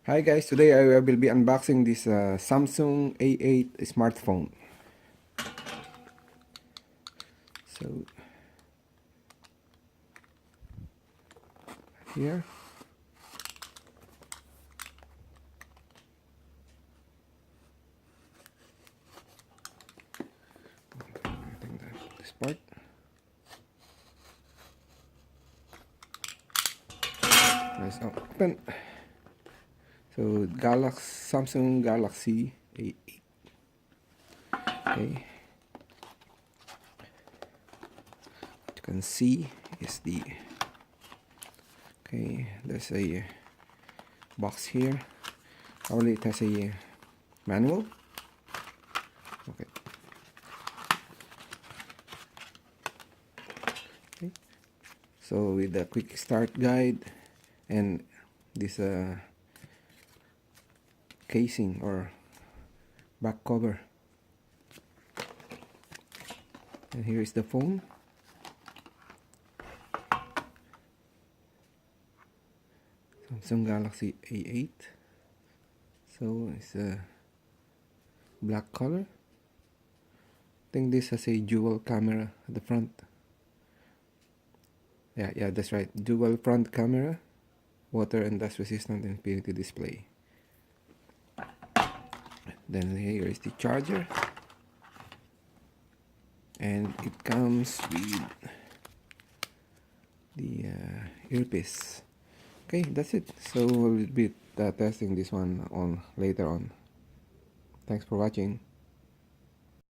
Hi guys, today I will be unboxing this Samsung A8 smartphone. So here, I think this part. Let's open. So Samsung Galaxy A8. Okay, you can see is the there's a box here. Only it has a manual. Okay. Okay. So with the quick start guide and this casing or back cover, and here is the phone. Samsung Galaxy A8. So it's a black color. I think this has a dual camera at the front. Yeah, that's right. Dual front camera, water and dust resistant infinity display. Then here is the charger, and it comes with the earpiece. Okay, that's it. So we'll be testing this one on later on. Thanks for watching.